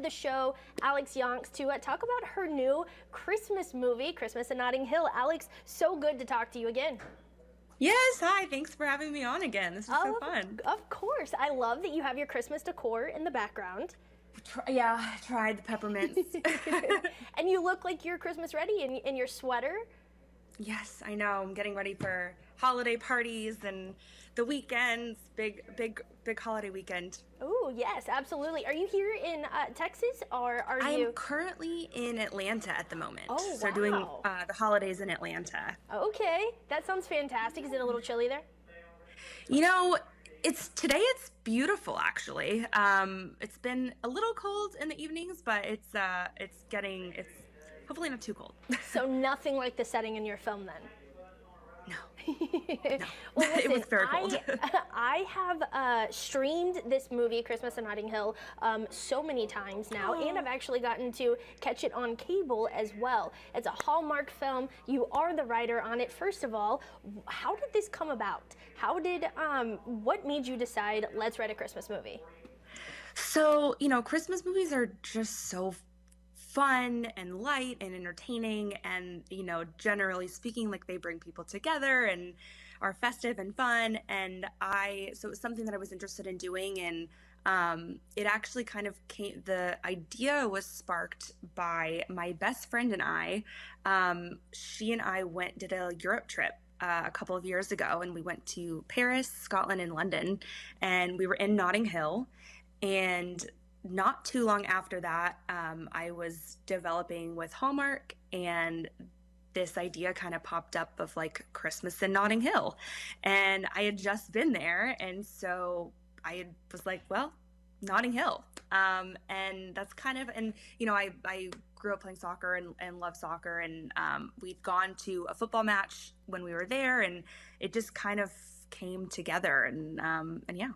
the show, Alex Yonks, to talk about her new Christmas movie, Christmas in Notting Hill. Alex, so good to talk to you again. Yes, hi. Thanks for having me on again. This is so fun. Of course. I love that you have your Christmas decor in the background. Yeah, I tried the peppermints. And you look like you're Christmas ready in your sweater. Yes, I know. I'm getting ready for holiday parties and the weekends. Big holiday weekend. Oh, yes, absolutely. Are you here in Texas, or are you? I'm currently in Atlanta at the moment. Oh, wow. So doing the holidays in Atlanta. Okay, that sounds fantastic. Is it a little chilly there? You know, today it's beautiful actually. It's been a little cold in the evenings, but it's hopefully not too cold. So nothing like the setting in your film then? No. No. Well, listen, it was very cold. I have streamed this movie, Christmas in Notting Hill, so many times now, and I've actually gotten to catch it on cable as well. It's a Hallmark film. You are the writer on it. First of all, how did this come about? What made you decide, let's write a Christmas movie? So, Christmas movies are just so fun and light and entertaining, and generally speaking, like, they bring people together and are festive and fun. And so it was something that I was interested in doing, and it actually kind of the idea was sparked by my best friend and I. She and I did a Europe trip a couple of years ago, and we went to Paris, Scotland, and London, and we were in Notting Hill. And not too long after that, I was developing with Hallmark, and this idea kind of popped up of like Christmas in Notting Hill. And I had just been there. And so was like, well, Notting Hill. And that's kind of, and, I grew up playing soccer and love soccer. And we'd gone to a football match when we were there, and it just kind of came together. And yeah.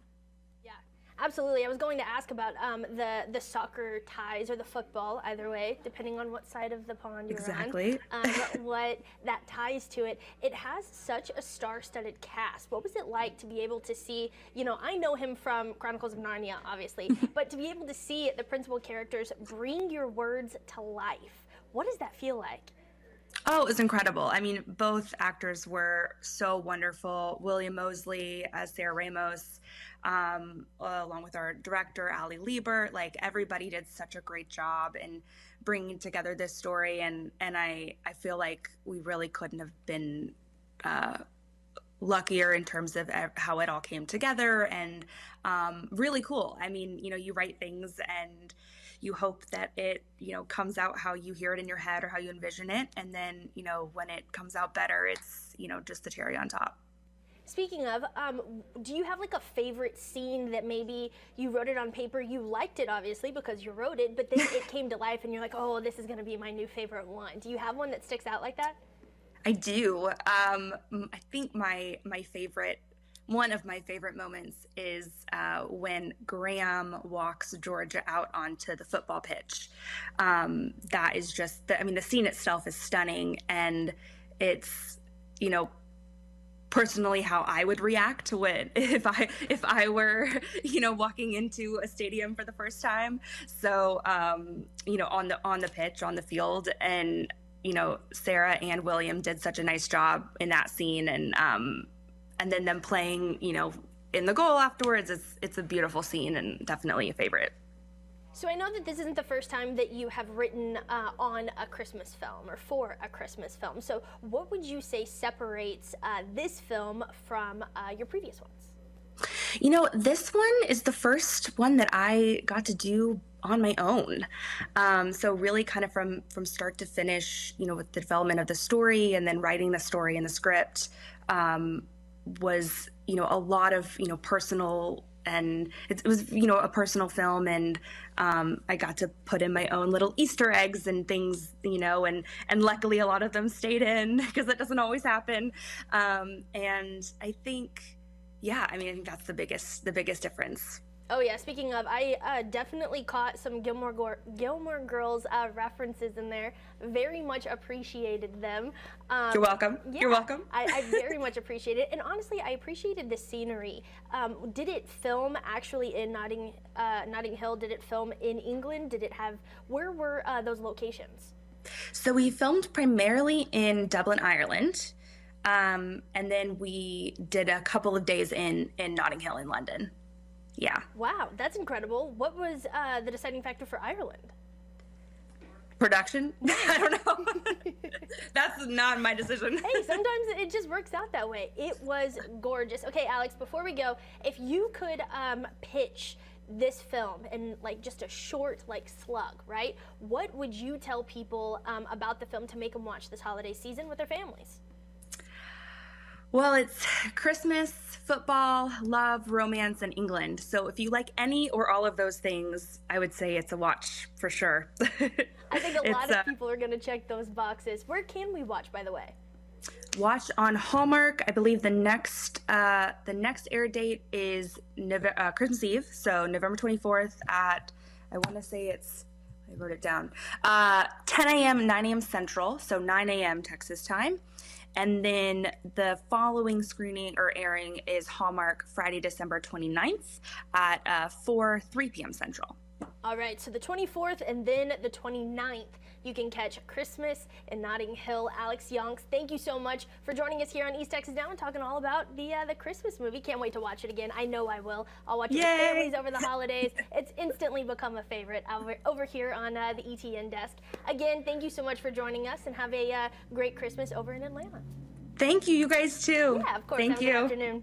Absolutely. I was going to ask about the soccer ties, or the football, either way, depending on what side of the pond you're exactly. on. What that ties to it. It has such a star-studded cast. What was it like to be able to see, I know him from Chronicles of Narnia, obviously, but to be able to see the principal characters bring your words to life? What does that feel like? Oh, it was incredible. I mean, both actors were so wonderful. William Moseley as Sarah Ramos, along with our director, Ali Liebert, like, everybody did such a great job in bringing together this story. And I feel like we really couldn't have been luckier in terms of how it all came together, and really cool. I mean, you write things and you hope that it, comes out how you hear it in your head or how you envision it. And then, when it comes out better, it's, just the cherry on top. Speaking of, do you have like a favorite scene that maybe you wrote it on paper, you liked it obviously because you wrote it, but then it came to life and you're like, oh, this is going to be my new favorite one. Do you have one that sticks out like that? I do. I think one of my favorite moments is when Graham walks Georgia out onto the football pitch. That is just, the scene itself is stunning, and it's, personally how I would react to it if I were, walking into a stadium for the first time. So, on the pitch, on the field, and, Sarah and William did such a nice job in that scene, and then them playing, in the goal afterwards. It's a beautiful scene and definitely a favorite. So I know that this isn't the first time that you have written on a Christmas film or for a Christmas film. So what would you say separates this film from your previous ones? This one is the first one that I got to do on my own. So really kind of from start to finish, with the development of the story and then writing the story and the script, was, a lot of, personal, and it was, a personal film, and I got to put in my own little Easter eggs and things, and luckily a lot of them stayed in because that doesn't always happen. And I think, I think that's the biggest difference. Oh yeah, speaking of, I definitely caught some Gilmore Girls references in there. Very much appreciated them. You're welcome. Yeah, You're welcome. I very much appreciate it, and honestly, I appreciated the scenery. Did it film actually in Notting Hill? Did it film in England? Did it have? Where were those locations? So we filmed primarily in Dublin, Ireland, and then we did a couple of days in Notting Hill in London. Yeah. Wow, that's incredible. What was the deciding factor for Ireland? Production? I don't know. That's not my decision. Hey, sometimes it just works out that way. It was gorgeous. Okay, Alex, before we go, if you could pitch this film in like just a short like slug, right? What would you tell people about the film to make them watch this holiday season with their families? Well, it's Christmas, football, love, romance, and England. So if you like any or all of those things, I would say it's a watch for sure. I think a lot of people are going to check those boxes. Where can we watch, by the way? Watch on Hallmark. I believe the next air date is Christmas Eve, so November 24th at, I want to say I wrote it down, 10 a.m., 9 a.m. Central, so 9 a.m. Texas time. And then the following screening or airing is Hallmark Friday, December 29th at 3 p.m. Central. All right, so the 24th and then the 29th, you can catch Christmas in Notting Hill. Alex Yonks, thank you so much for joining us here on East Texas Now and talking all about the Christmas movie. Can't wait to watch it again. I know I will. I'll watch it with families over the holidays. It's instantly become a favorite over here on the ETN desk. Again, thank you so much for joining us and have a great Christmas over in Atlanta. Thank you, you guys too. Yeah, of course. Thank have a you. good afternoon.